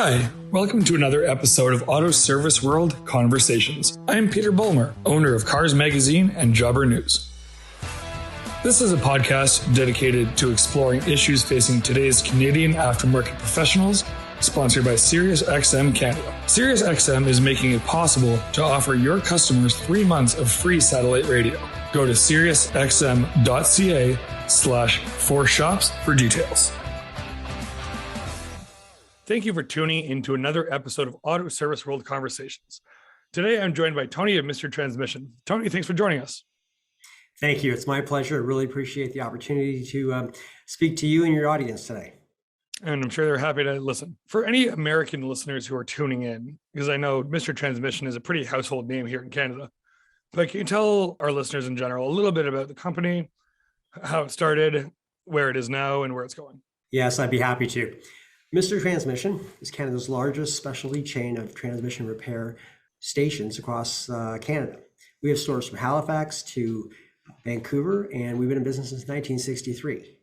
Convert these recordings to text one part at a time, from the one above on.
Hi, welcome to another episode of AutoServiceWorld Conversations. I am Peter Bulmer, owner of Cars Magazine and Jobber News. This is a podcast dedicated to exploring issues facing today's Canadian aftermarket professionals, sponsored by SiriusXM Canada. SiriusXM is making it possible to offer your customers 3 months of free satellite radio. Go to SiriusXM.ca/4shops for details. Thank you for tuning into another episode of AutoServiceWorld Conversations. Today, I'm joined by Tony of Mr. Transmission. Tony, thanks for joining us. Thank you. It's my pleasure. I really appreciate the opportunity to speak to you and your audience today. And I'm sure they're happy to listen. For any American listeners who are tuning in, because I know Mr. Transmission is a pretty household name here in Canada, but can you tell our listeners in general a little bit about the company, how it started, where it is now, and where it's going? Yes, I'd be happy to. Mr. Transmission is Canada's largest specialty chain of transmission repair stations across Canada. We have stores from Halifax to Vancouver, and we've been in business since 1963.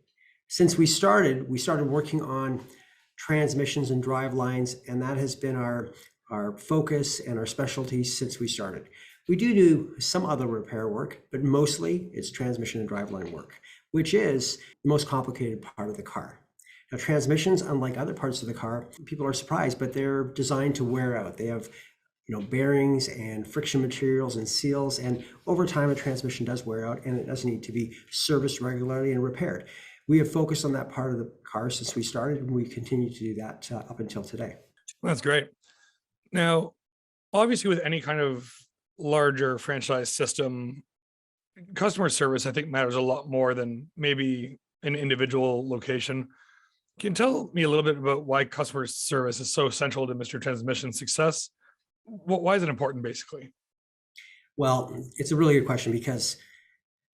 Since we started working on transmissions and drive lines, and that has been our focus and our specialty since we started. We do some other repair work, but mostly it's transmission and drive line work, which is the most complicated part of the car. Now, transmissions, unlike other parts of the car, people are surprised, but they're designed to wear out. They have, bearings and friction materials and seals, and over time, a transmission does wear out, and it does need to be serviced regularly and repaired. We have focused on that part of the car since we started, and we continue to do that up until today. That's great. Now, obviously, with any kind of larger franchise system, customer service, I think, matters a lot more than maybe an individual location. Can you tell me a little bit about why customer service is so central to Mr. Transmission's success? Why is it important, basically? Well, it's a really good question because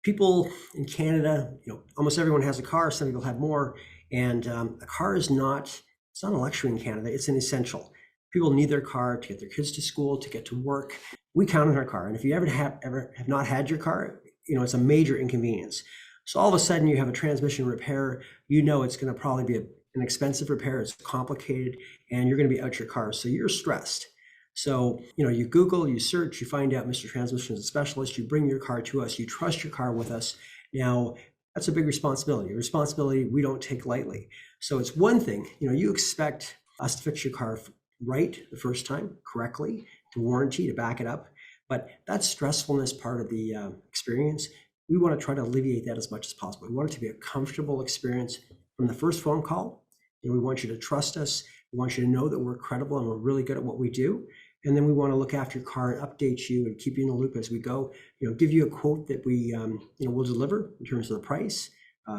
people in Canada, almost everyone has a car. Some people have more, and a car it's not a luxury in Canada. It's an essential. People need their car to get their kids to school, to get to work. We count on our car, and if you ever have not had your car, it's a major inconvenience. So all of a sudden you have a transmission repair, it's going to probably be an expensive repair, it's complicated, and you're going to be out your car. So you're stressed. So, you Google, you search, you find out Mr. Transmission is a specialist, you bring your car to us, you trust your car with us. Now, that's a big responsibility, a responsibility we don't take lightly. So it's one thing, you expect us to fix your car right the first time, correctly, to warranty, to back it up. But that stressfulness part of the experience, we want to try to alleviate that as much as possible. We want it to be a comfortable experience from the first phone call. We want you to trust us. We want you to know that we're credible and we're really good at what we do. And then we want to look after your car and update you and keep you in the loop as we go. Give you a quote that we will deliver in terms of the price,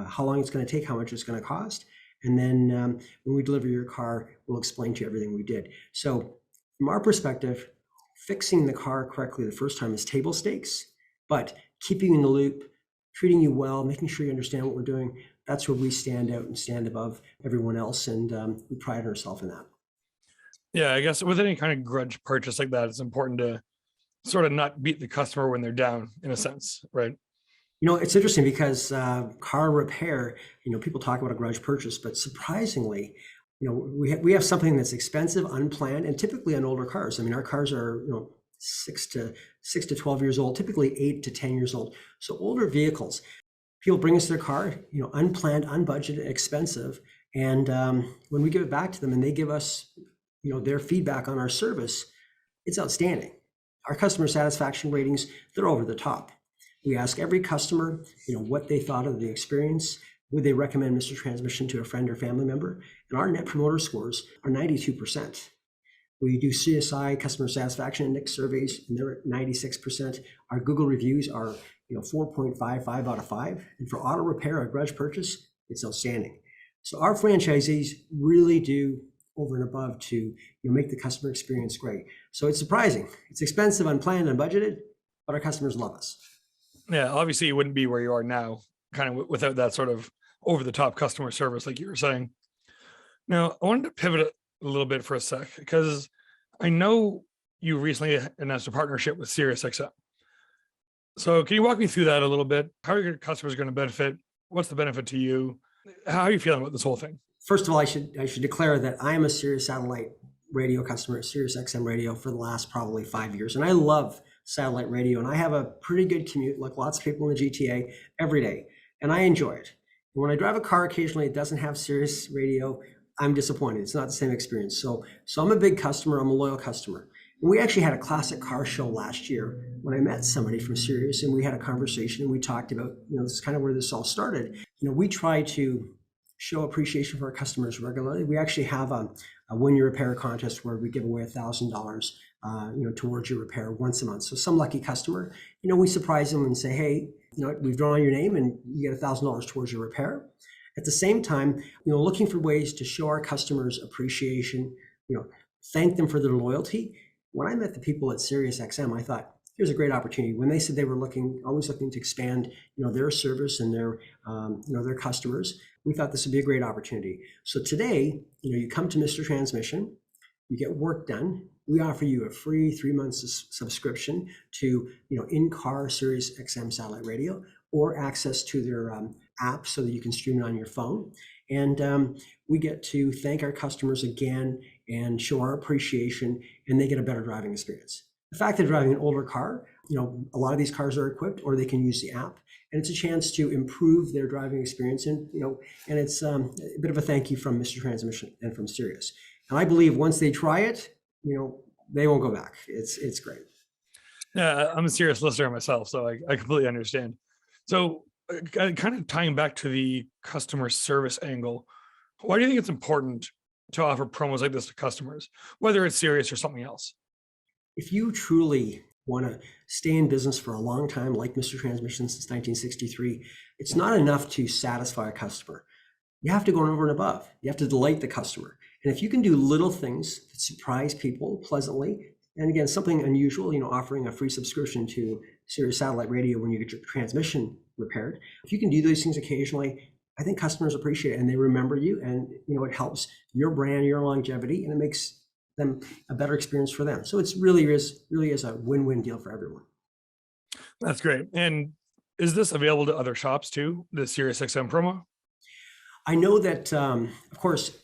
how long it's going to take, how much it's going to cost. And then when we deliver your car, we'll explain to you everything we did. So from our perspective, fixing the car correctly the first time is table stakes, but keeping you in the loop, treating you well, making sure you understand what we're doing, that's where we stand out and stand above everyone else. And we pride ourselves in that. Yeah, I guess with any kind of grudge purchase like that, it's important to sort of not beat the customer when they're down, in a sense, right? It's interesting because car repair, people talk about a grudge purchase, but surprisingly, we have something that's expensive, unplanned, and typically on older cars. I mean, our cars are, 6 to 12 years old, typically 8 to 10 years old. So older vehicles, people bring us their car, unplanned, unbudgeted, expensive. And when we give it back to them and they give us, their feedback on our service, it's outstanding. Our customer satisfaction ratings, they're over the top. We ask every customer, what they thought of the experience. Would they recommend Mr. Transmission to a friend or family member? And our net promoter scores are 92%. We do CSI, customer satisfaction index surveys, and they're at 96%. Our Google reviews are 4.55 out of 5. And for auto repair, a grudge purchase, it's outstanding. So our franchisees really do over and above to make the customer experience great. So it's surprising. It's expensive, unplanned, unbudgeted, but our customers love us. Yeah, obviously you wouldn't be where you are now, kind of without that sort of over-the-top customer service, like you were saying. Now, I wanted to pivot a little bit for a sec, because I know you recently announced a partnership with SiriusXM. So can you walk me through that a little bit? How are your customers going to benefit? What's the benefit to you? How are you feeling about this whole thing? First of all, I should declare that I am a Sirius satellite radio customer at Sirius XM Radio for the last probably 5 years. And I love satellite radio. And I have a pretty good commute, like lots of people in the GTA, every day. And I enjoy it. And when I drive a car occasionally, it doesn't have Sirius radio, I'm disappointed. It's not the same experience. So I'm a big customer. I'm a loyal customer. And we actually had a classic car show last year when I met somebody from Sirius, and we had a conversation and we talked about, this is kind of where this all started. We try to show appreciation for our customers regularly. We actually have a win your repair contest where we give away $1,000, towards your repair once a month. So some lucky customer, we surprise them and say, hey, we've drawn your name and you get $1,000 towards your repair. At the same time, looking for ways to show our customers appreciation, thank them for their loyalty. When I met the people at Sirius XM, I thought, here's a great opportunity. When they said they were always looking to expand, their service and their customers, we thought this would be a great opportunity. So today, you come to Mr. Transmission, you get work done. We offer you a free 3 months subscription to, in-car Sirius XM satellite radio, or access to their app so that you can stream it on your phone. And we get to thank our customers again and show our appreciation, and they get a better driving experience. The fact that driving an older car, a lot of these cars are equipped, or they can use the app, and it's a chance to improve their driving experience. And and it's a bit of a thank you from Mr. Transmission and from Sirius. And I believe once they try it, they won't go back. It's great. Yeah, I'm a serious listener myself, so I completely understand. So kind of tying back to the customer service angle, why do you think it's important to offer promos like this to customers, whether it's Sirius or something else? If you truly want to stay in business for a long time, like Mr. Transmission since 1963, it's not enough to satisfy a customer. You have to go over and above. You have to delight the customer. And if you can do little things that surprise people pleasantly, and again, something unusual, offering a free subscription to Sirius satellite radio when you get your transmission repaired, if you can do those things occasionally, I think customers appreciate it and they remember you, and it helps your brand, your longevity, and it makes them a better experience for them. So it's really is a win-win deal for everyone. That's great. And is this available to other shops too, the SiriusXM promo? I know that, of course,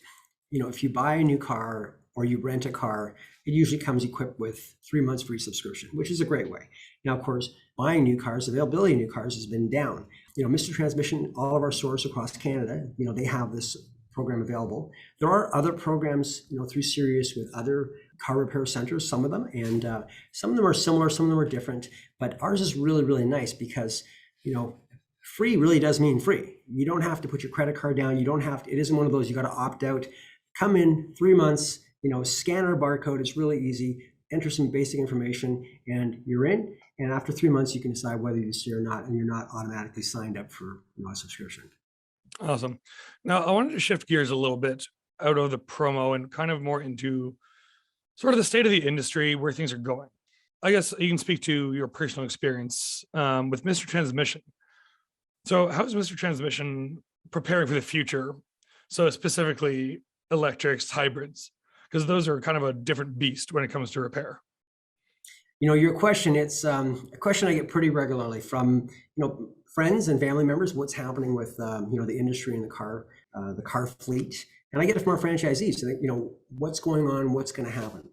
if you buy a new car or you rent a car, it usually comes equipped with 3 months free subscription, which is a great way. Now, of course, buying new cars, availability of new cars has been down. Mr. Transmission, all of our stores across Canada, they have this program available. There are other programs, through Sirius with other car repair centers, some of them, and some of them are similar, some of them are different, but ours is really, really nice because, free really does mean free. You don't have to put your credit card down. It isn't one of those, you got to opt out, come in 3 months, scan our barcode. It's really easy, enter some basic information and you're in. And after 3 months, you can decide whether you stay or not, and you're not automatically signed up for a subscription. Awesome. Now, I wanted to shift gears a little bit out of the promo and kind of more into sort of the state of the industry, where things are going. I guess you can speak to your personal experience with Mr. Transmission. So how is Mr. Transmission preparing for the future? So specifically electrics, hybrids, because those are kind of a different beast when it comes to repair. Your question, it's a question I get pretty regularly from, friends and family members, what's happening with, the industry and the car fleet. And I get it from our franchisees, so what's going on, what's going to happen.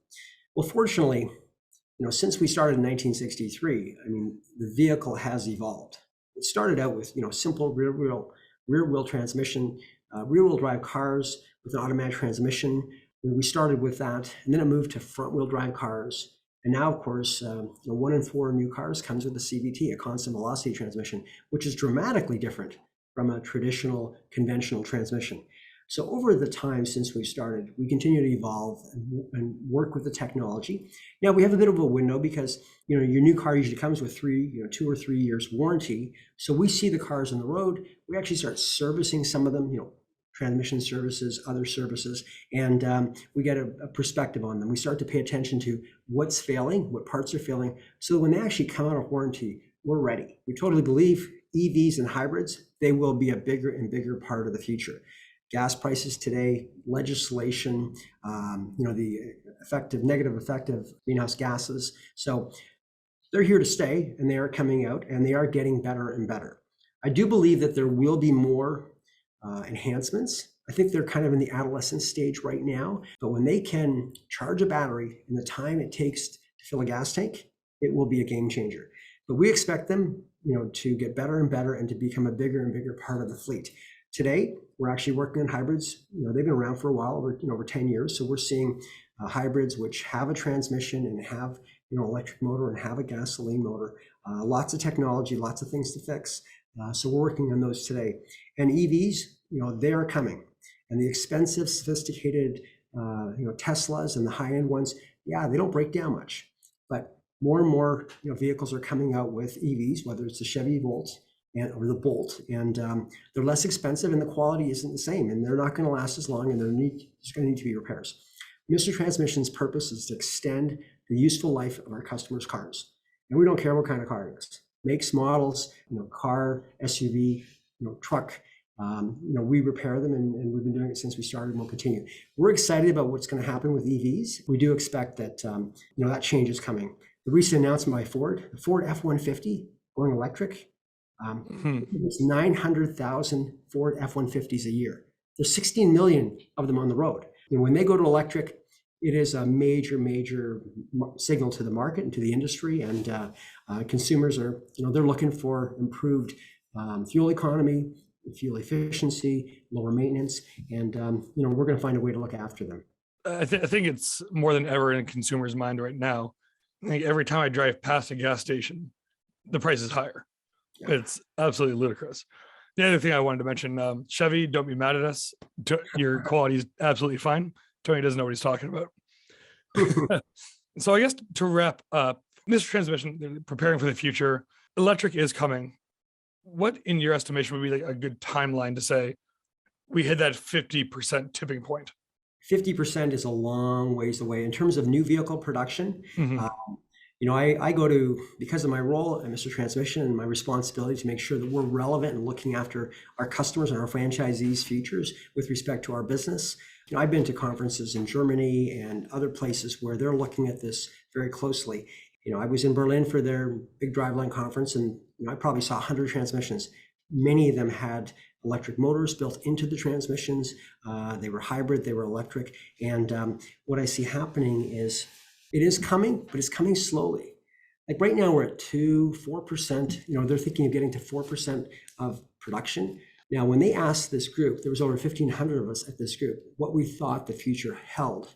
Well, fortunately, since we started in 1963, the vehicle has evolved. It started out with, simple rear wheel transmission, rear wheel drive cars with an automatic transmission. We started with that, and then it moved to front wheel drive cars. And now, of course, 1 in 4 new cars comes with a CVT, a constant velocity transmission, which is dramatically different from a traditional conventional transmission. So over the time since we started, we continue to evolve and work with the technology. Now we have a bit of a window because your new car usually comes with 2 or 3 years warranty. So we see the cars on the road. We actually start servicing some of them, transmission services, other services, and we get a perspective on them. We start to pay attention to what's failing, what parts are failing, so when they actually come out of warranty, we're ready. We totally believe EVs and hybrids, they will be a bigger and bigger part of the future. Gas prices today, legislation, the negative effect of greenhouse gases. So they're here to stay, and they are coming out, and they are getting better and better. I do believe that there will be more enhancements I think they're kind of in the adolescent stage right now, but when they can charge a battery in the time it takes to fill a gas tank, it will be a game changer. But we expect them, to get better and better and to become a bigger and bigger part of the fleet. Today, we're actually working on hybrids. They've been around for a while, over 10 years. So we're seeing hybrids which have a transmission and have, electric motor and have a gasoline motor. Lots of technology, lots of things to fix. So we're working on those today. And EVs, they are coming. And the expensive, sophisticated, Teslas and the high-end ones, they don't break down much. But more and more, vehicles are coming out with EVs, whether it's the Chevy Volt or the Bolt, and they're less expensive, and the quality isn't the same, and they're not going to last as long, and there's going to need to be repairs. Mr. Transmission's purpose is to extend the useful life of our customers' cars, and we don't care what kind of car it is, makes, models, car, SUV, truck. We repair them, and we've been doing it since we started, and we'll continue. We're excited about what's going to happen with EVs. We do expect that that change is coming. The recent announcement by Ford, the Ford F-150 going electric. It's 900,000 Ford F-150s a year. There's 16 million of them on the road. And when they go to electric, it is a major, major signal to the market and to the industry. And consumers are, they're looking for improved fuel economy, fuel efficiency, lower maintenance, and we're going to find a way to look after them. I think it's more than ever in a consumer's mind right now. I think every time I drive past a gas station, the price is higher. Yeah. It's absolutely ludicrous. The other thing I wanted to mention, Chevy, don't be mad at us. Your quality is absolutely fine. Tony doesn't know what he's talking about. So I guess to wrap up, Mr. Transmission, preparing for the future, electric is coming. What, in your estimation, would be like a good timeline to say we hit that 50% tipping point? 50% is a long ways away in terms of new vehicle production. Mm-hmm. I go to, because of my role at Mr. Transmission and my responsibility to make sure that we're relevant and looking after our customers and our franchisees' futures with respect to our business. I've been to conferences in Germany and other places where they're looking at this very closely. I was in Berlin for their big driveline conference, and I probably saw 100 transmissions. Many of them had electric motors built into the transmissions. They were hybrid, they were electric. And what I see happening is it is coming, but it's coming slowly. Like right now we're at 4%. They're thinking of getting to 4% of production. Now, when they asked this group, there was over 1,500 of us at this group, what we thought the future held.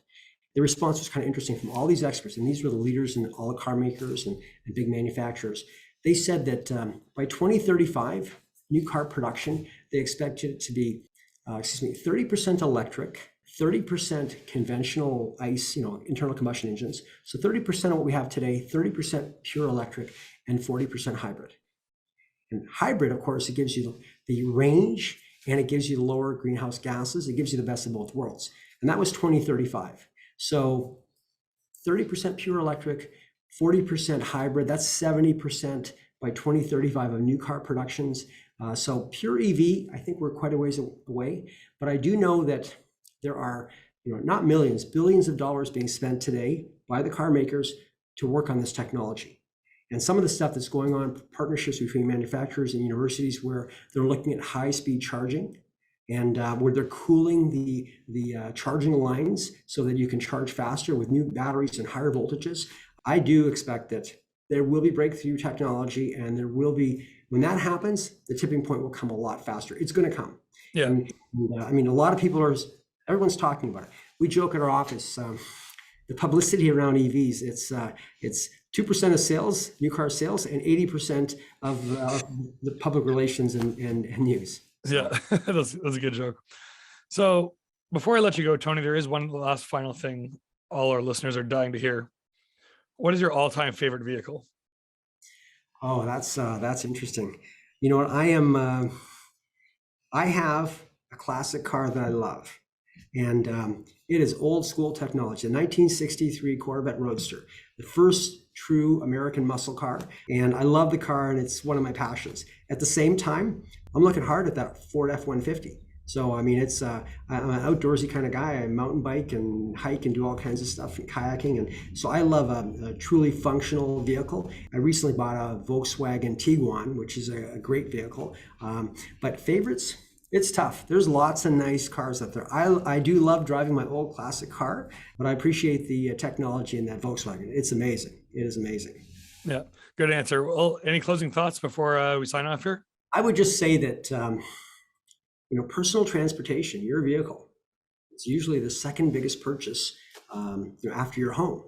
The response was kind of interesting from all these experts, and these were the leaders in all the car makers and big manufacturers. They said that by 2035, new car production, they expected it to be, 30% electric, 30% conventional ICE, internal combustion engines. So 30% of what we have today, 30% pure electric, and 40% hybrid. And hybrid, of course, it gives you the range, and it gives you the lower greenhouse gases. It gives you the best of both worlds. And that was 2035. So 30% pure electric, 40% hybrid, that's 70% by 2035 of new car productions. So pure EV, I think we're quite a ways away, but I do know that there are, not millions, billions of dollars being spent today by the car makers to work on this technology. And some of the stuff that's going on, partnerships between manufacturers and universities where they're looking at high-speed charging, and where they're cooling the charging lines so that you can charge faster with new batteries and higher voltages. I do expect that there will be breakthrough technology, and there will be, when that happens, the tipping point will come a lot faster. It's going to come. Yeah. And, a lot of people everyone's talking about it. We joke at our office, the publicity around EVs, it's 2% of sales, new car sales, and 80% of the public relations and news. Yeah, that's a good joke. So before I let you go, Tony, there is one last final thing all our listeners are dying to hear. What is your all-time favorite vehicle? Oh, that's interesting. I have a classic car that I love, and it is old school technology, a 1963 Corvette Roadster, the first true American muscle car. And I love the car, and it's one of my passions. At the same time, I'm looking hard at that Ford F-150. So, it's I'm an outdoorsy kind of guy. I mountain bike and hike and do all kinds of stuff, and kayaking. And so I love a truly functional vehicle. I recently bought a Volkswagen Tiguan, which is a great vehicle. But favorites, It's tough. There's lots of nice cars out there. I do love driving my old classic car, but I appreciate the technology in that Volkswagen. It's amazing. It is amazing. Yeah, good answer. Well, any closing thoughts before we sign off here? I would just say that, personal transportation, your vehicle, it's usually the second biggest purchase after your home.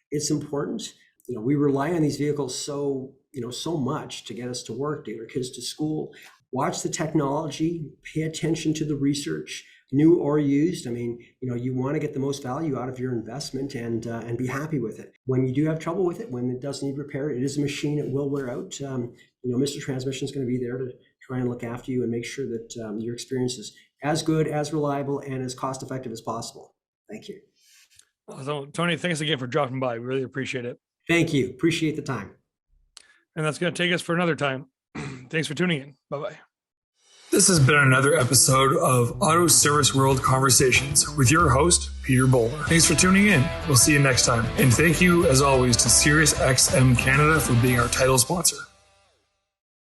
It's important. We rely on these vehicles so much to get us to work, to get our kids to school. Watch the technology, pay attention to the research, new or used. You want to get the most value out of your investment and be happy with it. When you do have trouble with it, when it does need repair, it is a machine, it will wear out. Mr. Transmission is going to be there to try and look after you and make sure that your experience is as good, as reliable, and as cost effective as possible. Thank you. So, Tony, thanks again for dropping by. We really appreciate it. Thank you. Appreciate the time. And that's going to take us for another time. Thanks for tuning in. Bye-bye. This has been another episode of AutoServiceWorld Conversations with your host, Peter Bulmer. Thanks for tuning in. We'll see you next time. And thank you, as always, to SiriusXM Canada for being our title sponsor.